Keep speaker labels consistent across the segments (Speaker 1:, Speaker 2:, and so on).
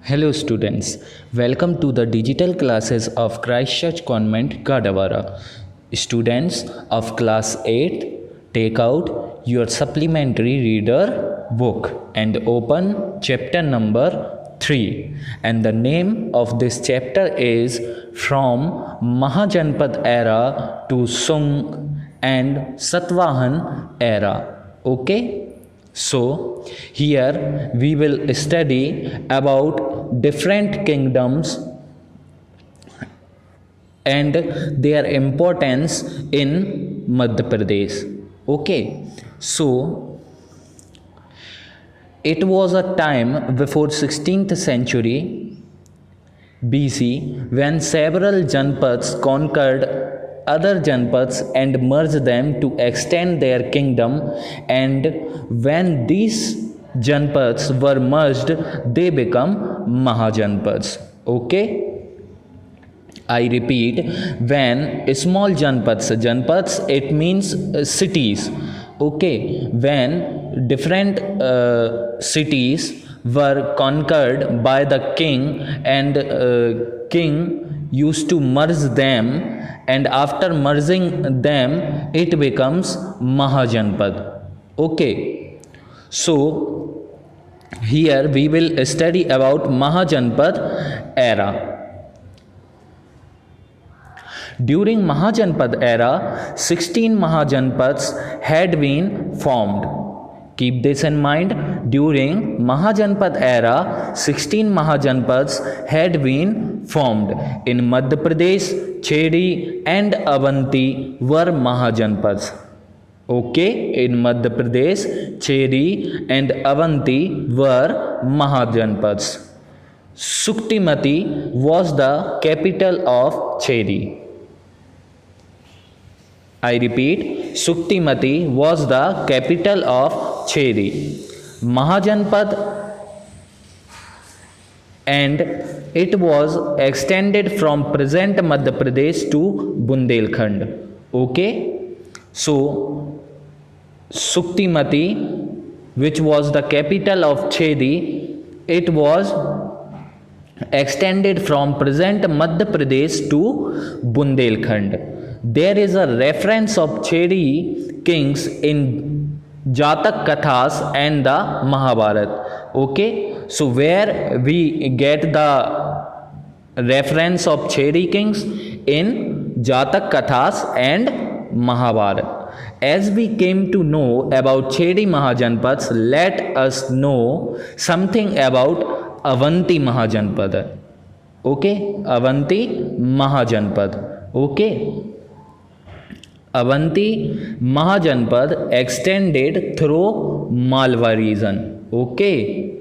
Speaker 1: Hello students, welcome to the digital classes of Christchurch Convent, Gadawara. Students of class 8, take out your supplementary reader book and open chapter number 3. And the name of this chapter is From Mahajanpad Era to Sung and Satvahan Era. Okay? So, here we will study about different kingdoms and their importance in Madhya Pradesh. Okay, so it was a time before 16th century BC when several Janpads conquered other Janpads and merged them to extend their kingdom, and when these Janpads were merged they become Mahajanpads. Okay, I repeat, when small Janpads it means cities. Okay, when different cities were conquered by the king, and king used to merge them, and after merging them it becomes Mahajanpad. Okay, so here we will study about Mahajanpad era. During Mahajanpad era, 16 Mahajanpads had been formed. Keep this in mind. During Mahajanpad era, 16 Mahajanpads had been formed. In Madhya Pradesh, Chedi and Avanti were Mahajanpads. Okay, in Madhya Pradesh, Chedi and Avanti were Mahajanpads. Suktimati was the capital of Chedi. I repeat, Suktimati was the capital of Chedi. Mahajanpad, and it was extended from present Madhya Pradesh to Bundelkhand. Okay, so Suktimati, which was the capital of Chedi, it was extended from present Madhya Pradesh to Bundelkhand. There is a reference of Chedi kings in Jatak Kathas and the Mahabharata. Okay, so where we get the reference of Chedi kings? In Jatak Kathas and Mahabharata. As we came to know about Chedi Mahajanpads, let us know something about Avanti Mahajanpad. Okay, Avanti Mahajanpad. Okay, Avanti Mahajanpad extended through Malwa region. Okay,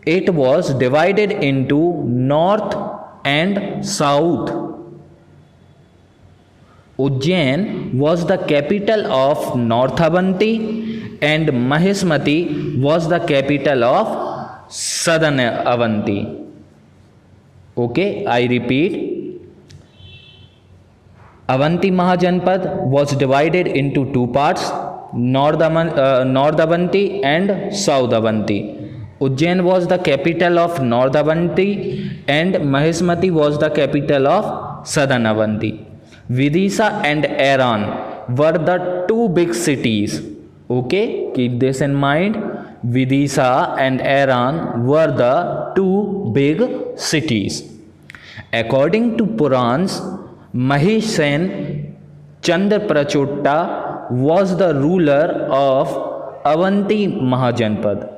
Speaker 1: it was divided into north and south. Ujjain was the capital of North Avanti, and Mahesmati was the capital of Southern Avanti. Okay, I repeat, Avanti Mahajanpad was divided into two parts, North Avanti and South Avanti. Ujjain was the capital of North Avanti, and Mahesmati was the capital of Southern Avanti. Vidisha and Aran were the two big cities. Okay, keep this in mind. Vidisha and Aran were the two big cities. According to Purans, Mahesh Sen Chandraprachutta was the ruler of Avanti Mahajanpad.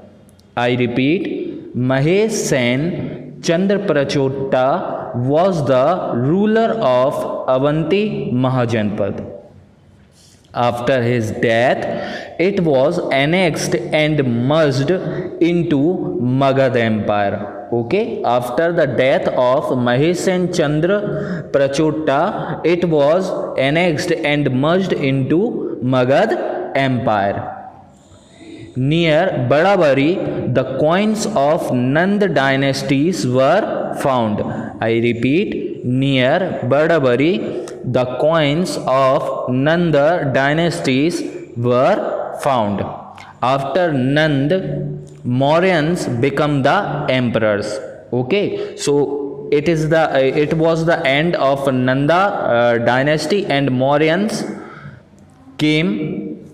Speaker 1: I repeat, Mahesh Sen Chandraprachutta was the ruler of Avanti Mahajanpad. After his death, it was annexed and merged into Magad Empire. Okay, after the death of Mahesh Sen Chandra Prachutta, it was annexed and merged into Magad Empire. Near Badabari, the coins of Nand dynasties were found. I repeat, near Badabari, the coins of Nanda dynasties were found. After Nand, Mauryans become the emperors. Okay, so it was the end of Nanda dynasty, and Mauryans came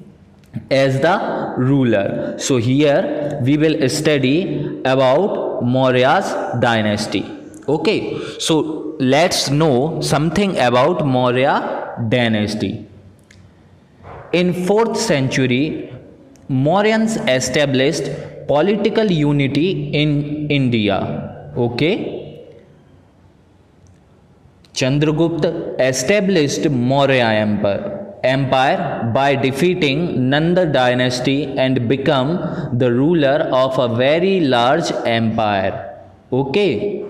Speaker 1: as the ruler. So here we will study about Maurya's dynasty. Okay, so let's know something about Maurya dynasty. In 4th century, Mauryans established political unity in India. Okay, Chandragupta established Maurya empire by defeating Nanda dynasty and become the ruler of a very large empire. Okay.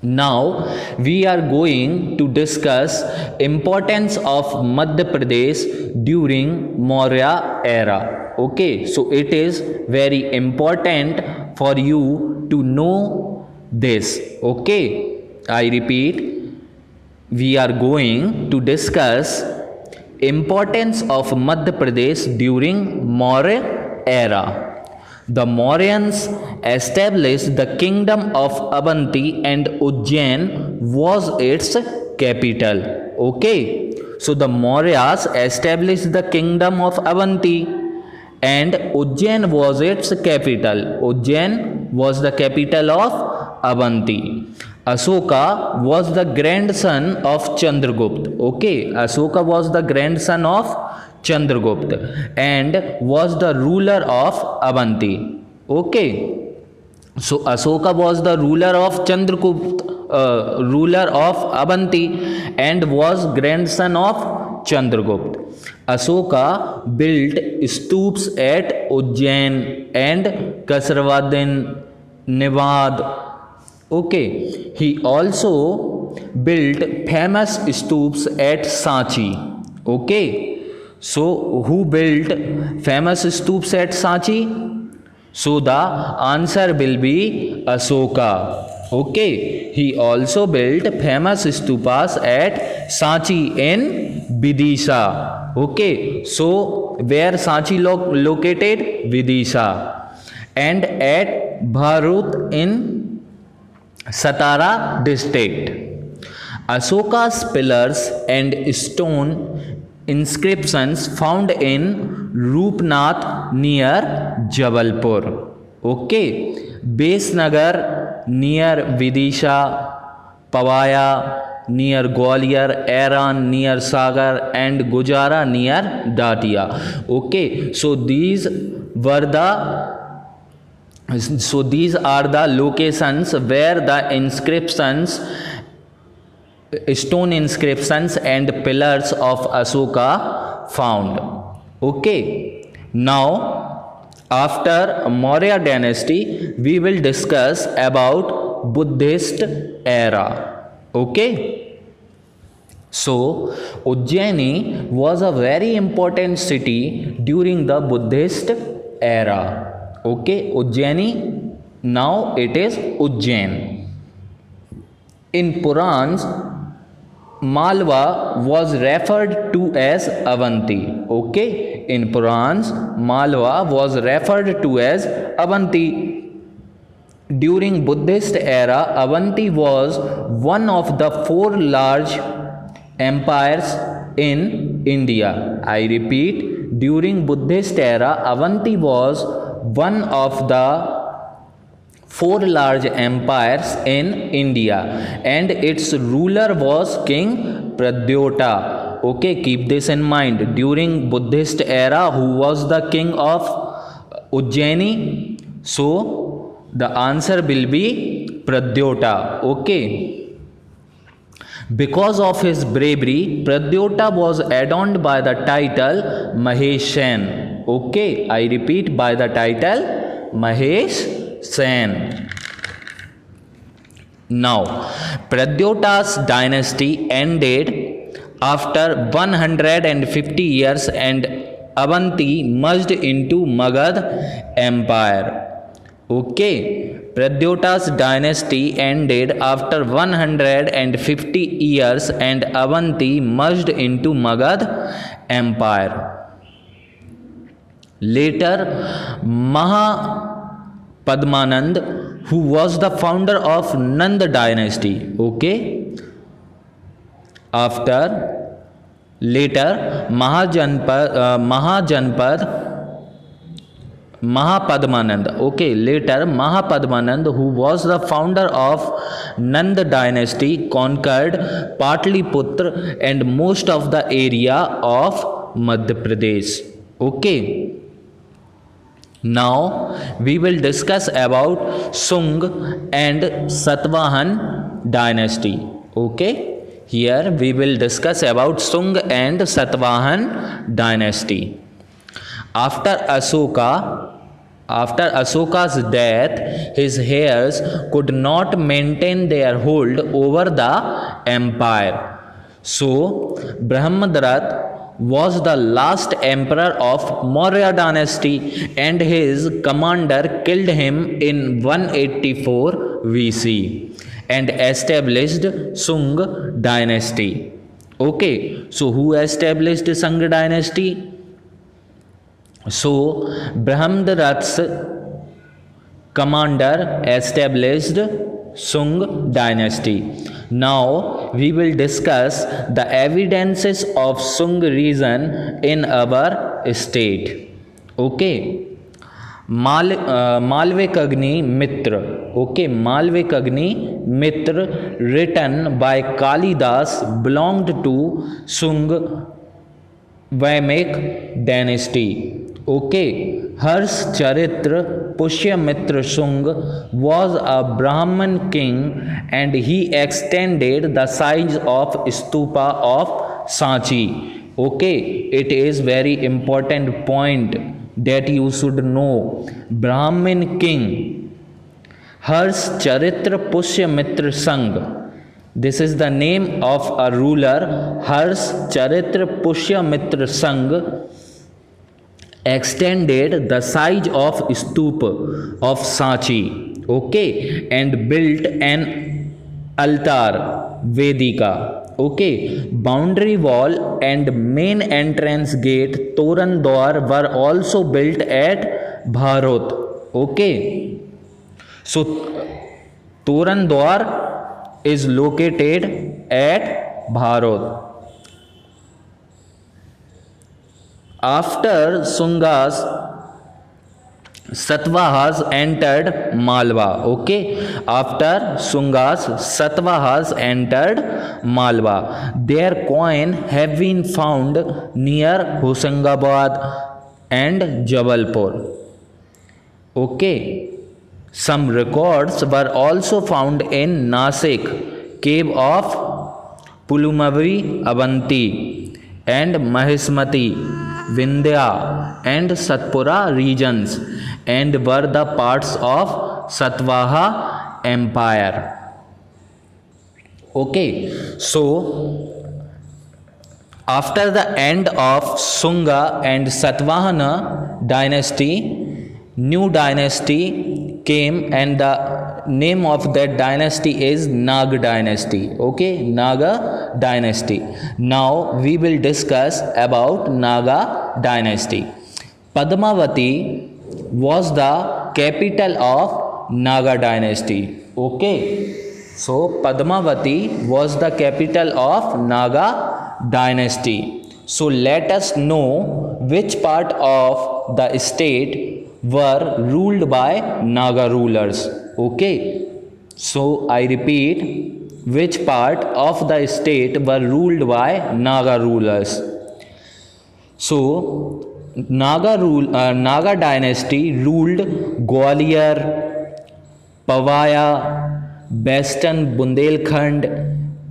Speaker 1: Now we are going to discuss importance of Madhya Pradesh during Maurya era. Okay, so it is very important for you to know this. Okay, I repeat, we are going to discuss importance of Madhya Pradesh during Maurya era. The Mauryans established the kingdom of Avanti and Ujjain was its capital. Okay, so the Mauryas established the kingdom of Avanti and Ujjain was its capital. Ujjain was the capital of Avanti. Asoka was the grandson of Chandragupta. Okay, Asoka was the grandson of Chandragupta and was the ruler of Avanti. Okay, so Asoka was the ruler of Chandragupta, ruler of Avanti, and was grandson of Chandragupta. Asoka built stoops at Ujjain and Kasarwadin, Nevad. Okay, he also built famous stoops at Sanchi. Okay, so who built famous stoops at Sanchi? So the answer will be Asoka. Okay, he also built famous stupas at Sanchi in Vidisha. Okay, so where Sanchi located? Vidisha. And at Bharut in Satara district. Asoka's pillars and stone inscriptions found in Rupnath near Jabalpur. Okay, Besnagar near Vidisha, Pavaya near Gwalior, Aran near Sagar, and Gujara near Datia. Okay, so these are the locations where the inscriptions, stone inscriptions and pillars of Asoka found. Okay, now after Maurya dynasty we will discuss about Buddhist era. Okay, so Ujjaini was a very important city during the Buddhist era. Okay, Ujjaini, now it is Ujjain. In Purans, Malwa was referred to as Avanti. Okay, in Purans, Malwa was referred to as Avanti. During Buddhist era, Avanti was one of the 4 large empires in India. I repeat, during Buddhist era, Avanti was one of the 4 large empires in India and its ruler was King Pradyota. Okay, keep this in mind. During Buddhist era, who was the king of Ujjaini? So the answer will be Pradyota. Okay. Because of his bravery, Pradyota was adorned by the title Mahesh Sen. Okay, I repeat, by the title Mahesh Sen. Now, Pradyota's dynasty ended after 150 years and Avanti merged into Magad Empire. Okay, Pradyota's dynasty ended after 150 years and Avanti merged into Magad Empire. Later, Padmanand, who was the founder of Nanda dynasty. Okay. After later Mahapadmanand. Okay, later Mahapadmanand, who was the founder of Nanda dynasty, conquered Patliputra and most of the area of Madhya Pradesh. Okay. Now we will discuss about Sung and Satavahan dynasty. Okay. Here we will discuss about Sung and Satavahan dynasty. After Asoka's death, his heirs could not maintain their hold over the empire. So, Brahmadrat was the last emperor of Maurya dynasty and his commander killed him in 184 VC and established Sung dynasty. Okay, so who established Sung dynasty? So, Brahmadrat's commander established Sung dynasty. Now, we will discuss the evidences of Sung region in our state. Okay. Malvakagni Mitra. Okay, Malvakagni Mitra, written by Kalidas, belonged to Sung Vaimik dynasty. Okay, Harsh Charitra Pushyamitra Sung was a Brahman king and he extended the size of stupa of Sanchi. Okay, it is very important point that you should know. Brahmin king Harsh Charitra Pushyamitra Sung. This is the name of a ruler. Harsh Charitra Pushyamitra Sung extended the size of stupa of Sanchi. Okay, and built an altar Vedika. Okay, boundary wall and main entrance gate Toran Dwar were also built at Bharot. Okay, so Toran Dwar is located at Bharot. After Sungas, Satvahas entered Malwa. Okay, after Sungas, Satvahas entered Malwa. Their coin have been found near Hosangabad and Jabalpur. Okay, some records were also found in Nasik, cave of Pulumavi Avanti and Mahismati, Vindhya and Satpura regions and were the parts of Satvaha empire. Okay, so after the end of Sunga and Satvahana dynasty, new dynasty came and the name of that dynasty is Naga dynasty. Okay, Naga dynasty. Now we will discuss about Naga dynasty. Padmavati was the capital of Naga dynasty. Okay, so Padmavati was the capital of Naga dynasty. So let us know which part of the state were ruled by Naga rulers. Okay, so I repeat, which part of the state were ruled by Naga rulers. So Naga dynasty ruled Gwalior, Pavaya, Western Bundelkhand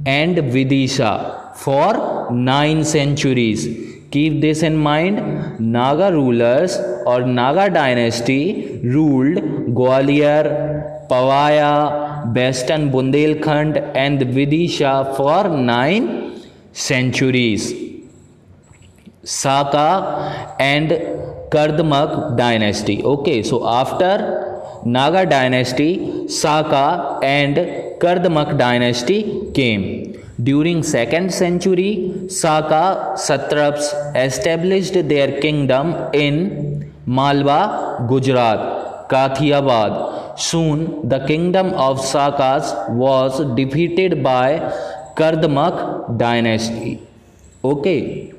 Speaker 1: and Vidisha for 9 centuries. Keep this in mind. Naga rulers or Naga dynasty ruled Gwalior, Pavaya, Western Bundelkhand and Vidisha for 9 centuries. Saka and Kardmak dynasty. Okay, so after Naga dynasty, Saka and Kardmak dynasty came. During 2nd century, Saka satraps established their kingdom in Malwa, Gujarat. Kathiawad. Soon the kingdom of Sakas was defeated by Kardamuk dynasty. Okay.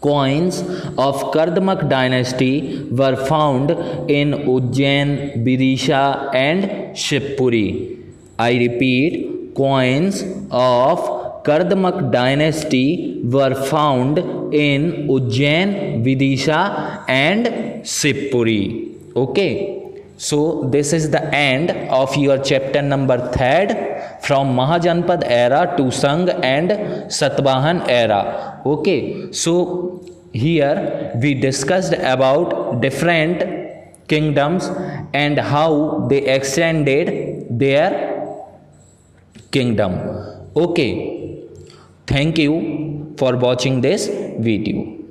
Speaker 1: Coins of Kardamuk dynasty were found in Ujjain, Vidisha and Shivpuri. I repeat, coins of Kardamuk dynasty were found in Ujjain, Vidisha and Shivpuri. Okay. So this is the end of your chapter number 3 from Mahajanpad era to Sangh and Satvahan era. Okay, so here we discussed about different kingdoms and how they extended their kingdom. Okay, thank you for watching this video.